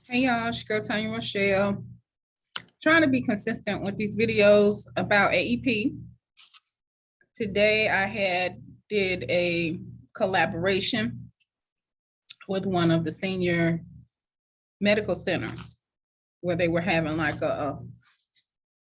Hey y'all, it's your girl Tanya Rochelle. Trying to be consistent with these videos about AEP. Today I did a collaboration with one of the senior medical centers where they were having like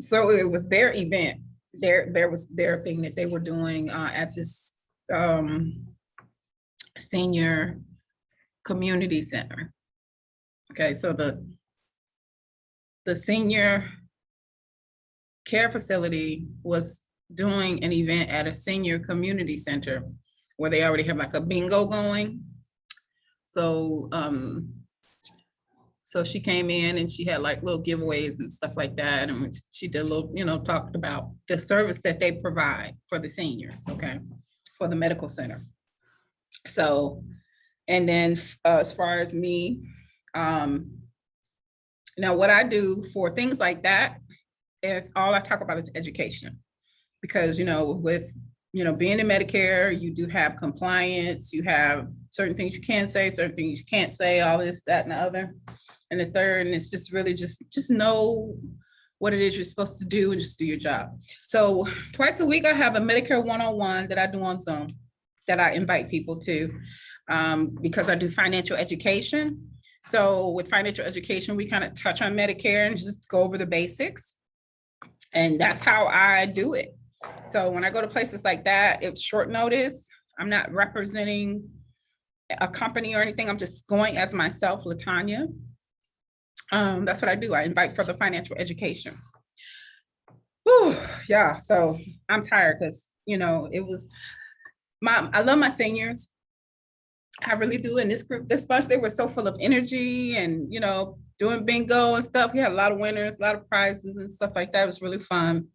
so it was their event. There was their thing that they were doing at this senior community center. Okay, so the senior care facility was doing an event at a senior community center where they already have like a bingo going. So so she came in and she had like little giveaways and stuff like that. And she did a little, talked about the service that they provide for the seniors, okay, for the medical center. So, and then as far as me, now what I do for things like that is all I talk about is education. Because, with, being in Medicare, you do have compliance, you have certain things you can say, certain things you can't say, all this, that, and the other. And the third, and it's just really just know what it is you're supposed to do and just do your job. So twice a week, I have a Medicare 101 that I do on Zoom that I invite people to because I do financial education. So with financial education, we kind of touch on Medicare and just go over the basics. And that's how I do it. So when I go to places like that, it's short notice. I'm not representing a company or anything. I'm just going as myself, LaTanya. That's what I do. I invite for the financial education. Whew, yeah, so I'm tired because, it was I love my seniors. I really do. And this group, this bunch, they were so full of energy and, doing bingo and stuff. We had a lot of winners, a lot of prizes and stuff like that. It was really fun,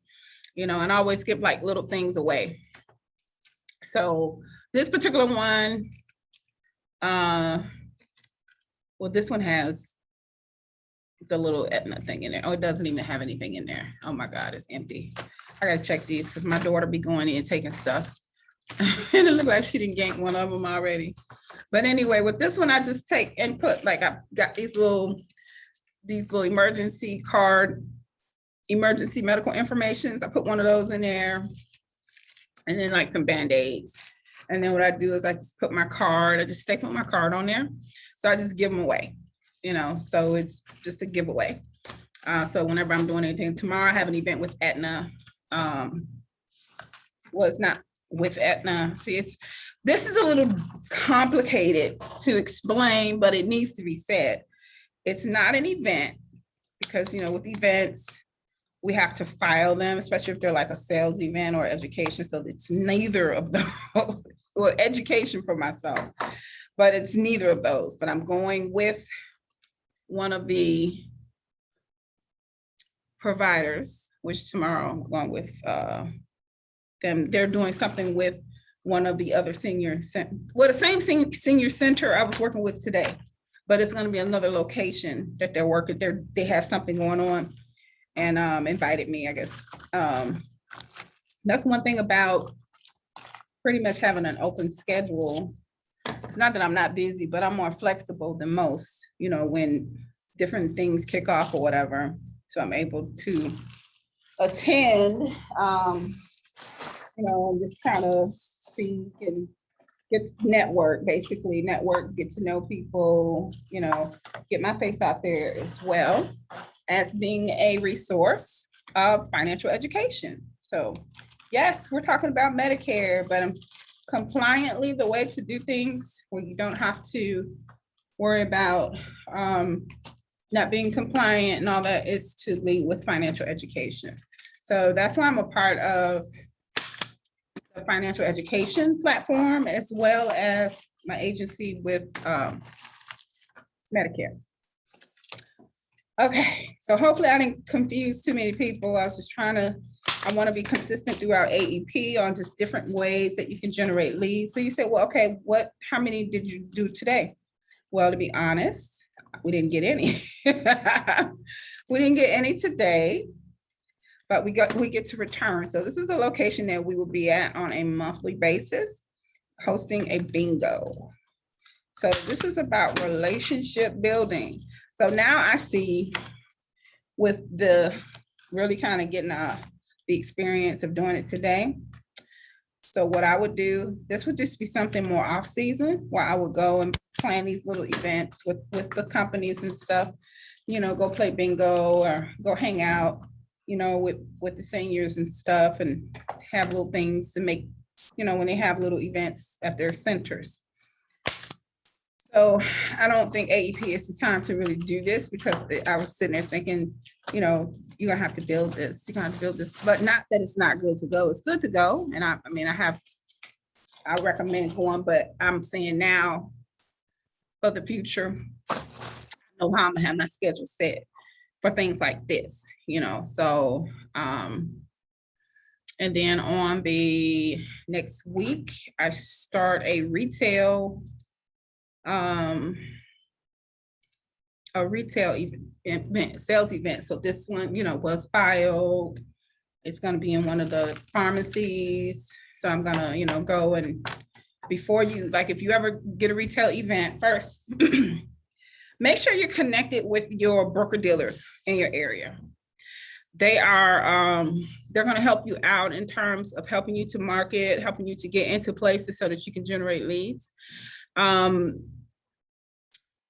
and I always give like little things away. So this particular one, well, this one has the little Aetna thing in there. Oh, it doesn't even have anything in there. Oh my God, it's empty. I gotta check these because my daughter be going in and taking stuff. And it looked like she didn't gank one of them already. But anyway, with this one, I just take and put, like, I got these little emergency medical informations. I put one of those in there, and then like some Band-Aids. And then what I do is I just put my card, I just staple my card on there. So I just give them away, so it's just a giveaway. So whenever I'm doing anything, tomorrow I have an event with Aetna. Well, it's not with Aetna. See, this is a little complicated to explain, but it needs to be said. It's not an event because, with events, we have to file them, especially if they're like a sales event or education. So it's neither of those, or education for myself, but it's neither of those. But I'm going with one of the providers, which tomorrow I'm going with them. They're doing something with one of the other the same senior center I was working with today, but it's going to be another location that they're working. They have something going on, and invited me, I guess. That's one thing about pretty much having an open schedule. It's not that I'm not busy, but I'm more flexible than most, when different things kick off or whatever. So I'm able to attend, and just kind of speak and get basically network, get to know people, get my face out there, as well as being a resource of financial education. So yes, we're talking about Medicare, but compliantly, the way to do things where you don't have to worry about not being compliant and all that is to lead with financial education. So that's why I'm a part of the financial education platform, as well as my agency with Medicare. Okay, so hopefully I didn't confuse too many people. I want to be consistent throughout AEP on just different ways that you can generate leads. So you say, well, okay, how many did you do today? Well, to be honest, we didn't get any. We didn't get any today, but we get to return. So this is a location that we will be at on a monthly basis, hosting a bingo. So this is about relationship building. So now I see with the really kind of getting the experience of doing it today. So what I would do, this would just be something more off season where I would go and plan these little events with the companies and stuff, you know, go play bingo or go hang out, you know, with the seniors and stuff and have little things to make, you know, when they have little events at their centers. So I don't think AEP is the time to really do this because I was sitting there thinking, you know, you're gonna have to build this, you're gonna have to build this, but not that it's not good to go. It's good to go. And I mean, I recommend going, but I'm saying now for the future, I know how I'm gonna have my schedule set for things like this, you know, so, and then on the next week, I start a retail event, sales event. So this one, you know, was filed. It's going to be in one of the pharmacies. So I'm going to, you know, go and before you, like, if you ever get a retail event first, make sure you're connected with your broker dealers in your area. They are, they're going to help you out in terms of helping you to market, helping you to get into places so that you can generate leads.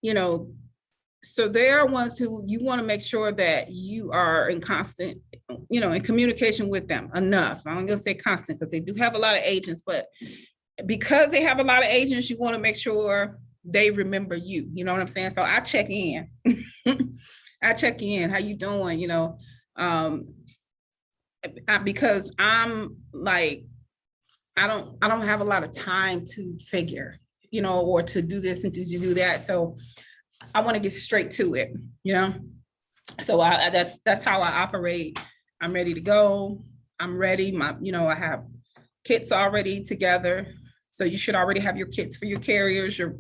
You know, so they are ones who you want to make sure that you are in constant, you know, in communication with them enough. I'm going to say constant because they do have a lot of agents, but because they have a lot of agents, you want to make sure they remember you. You know what I'm saying? So I check in. I check in. How you doing? You know, because I'm like, I don't have a lot of time to figure, you know, or to do this and to do that. So I want to get straight to it, you know? So that's how I operate. I'm ready to go. I'm ready. You know, I have kits already together. So you should already have your kits for your carriers, your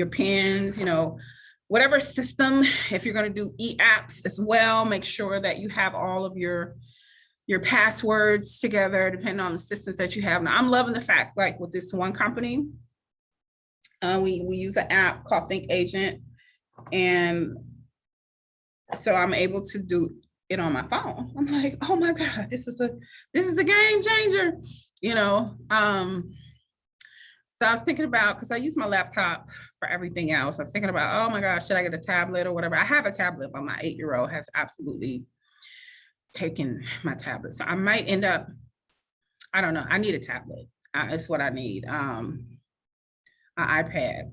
pins, you know, whatever system. If you're going to do e-apps as well, make sure that you have all of your passwords together, depending on the systems that you have. Now, I'm loving the fact, like with this one company, we use an app called Think Agent, and so I'm able to do it on my phone. I'm like, oh my God, this is a game changer, you know. So I was thinking about, because I use my laptop for everything else. I was thinking about, oh my gosh, should I get a tablet or whatever? I have a tablet, but my 8-year-old has absolutely taken my tablet. So I might end up, I don't know, I need a tablet. It's what I need. An iPad.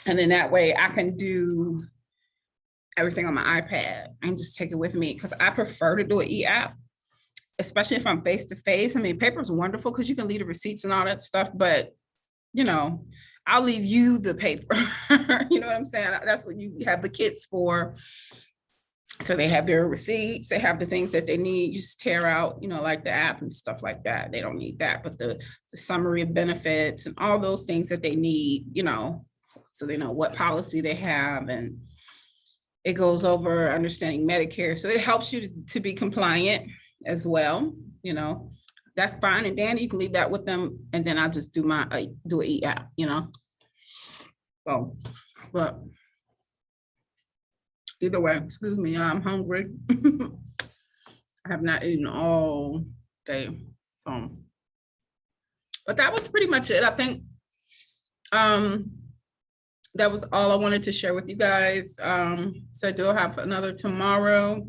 And then that way I can do everything on my iPad and just take it with me, because I prefer to do an e-app, especially if I'm face-to-face. I mean, paper is wonderful because you can leave the receipts and all that stuff, but you know, I'll leave you the paper. You know what I'm saying? That's what you have the kits for. So they have their receipts, they have the things that they need. You just tear out, you know, like the app and stuff like that. They don't need that, but the summary of benefits and all those things that they need, you know, so they know what policy they have, and it goes over understanding Medicare. So it helps you to be compliant as well, you know. That's fine and dandy. You can leave that with them, and then I'll just do my do an e-app, you know. So, but either way, excuse me, I'm hungry. I have not eaten all day. So, but that was pretty much it. I think that was all I wanted to share with you guys. So I do have another tomorrow.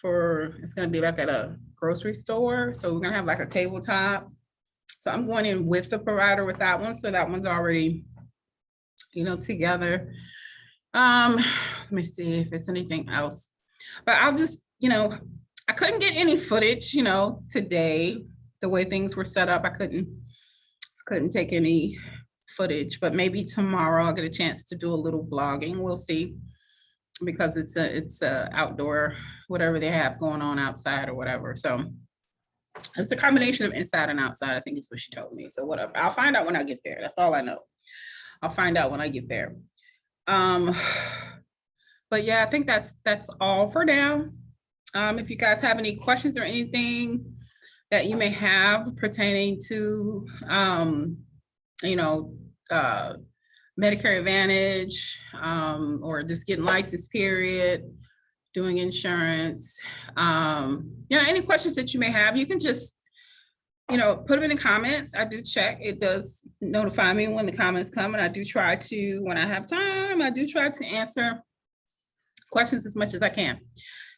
It's gonna be like at a grocery store. So we're gonna have like a tabletop. So I'm going in with the provider with that one. So that one's already, you know, together. Let me see if it's anything else, but I'll just, you know, I couldn't get any footage, you know, today, the way things were set up. I couldn't take any footage, but maybe tomorrow I'll get a chance to do a little vlogging. We'll see, because it's a outdoor, whatever they have going on outside or whatever. So it's a combination of inside and outside, I think is what she told me. So whatever, I'll find out when I get there. That's all I know. I'll find out when I get there. But yeah, I think that's all for now. If you guys have any questions or anything that you may have pertaining to you know, Medicare Advantage, or just getting licensed, period, doing insurance. Any questions that you may have, you can just, put them in the comments. I do check. It does notify me when the comments come, and I do try to, when I have time, I do try to answer questions as much as I can.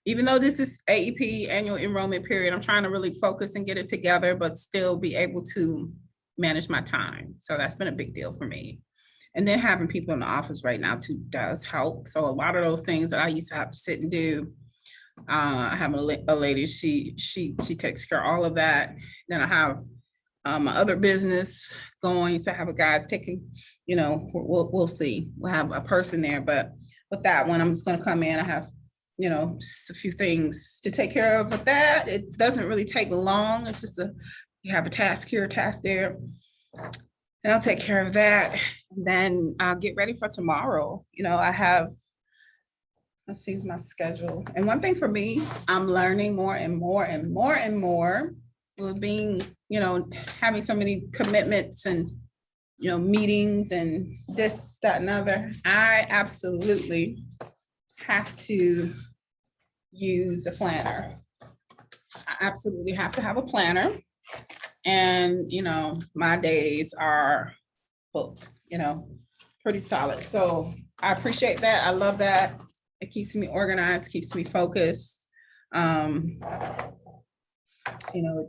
Even though this is AEP, annual enrollment period, I'm trying to really focus and get it together, but still be able to manage my time. So that's been a big deal for me. And then having people in the office right now too does help. So a lot of those things that I used to have to sit and do, I have a lady, she takes care of all of that. Then I have my other business going. So I have a guy taking, we'll see. We'll have a person there, but with that one, I'm just going to come in. I have, just a few things to take care of with that. It doesn't really take long. It's just you have a task here, a task there, and I'll take care of that. And then I'll get ready for tomorrow. I have, let's see my schedule. And one thing for me, I'm learning more and more and more and more with being, having so many commitments and, meetings and this, that, and other. I absolutely have to use a planner. I absolutely have to have a planner. And, my days are booked, pretty solid. So I appreciate that. I love that. It keeps me organized, keeps me focused. It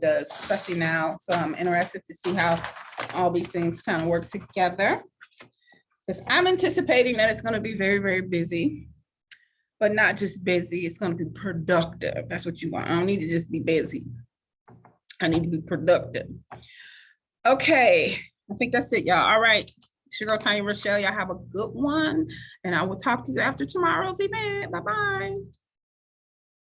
does, especially now. So I'm interested to see how all these things kind of work together. Because I'm anticipating that it's going to be very, very busy, but not just busy. It's going to be productive. That's what you want. I don't need to just be busy. I need to be productive. Okay, I think that's it, y'all. All right. It's your girl, Tanya Rochelle. Y'all have a good one. And I will talk to you after tomorrow's event. Bye-bye.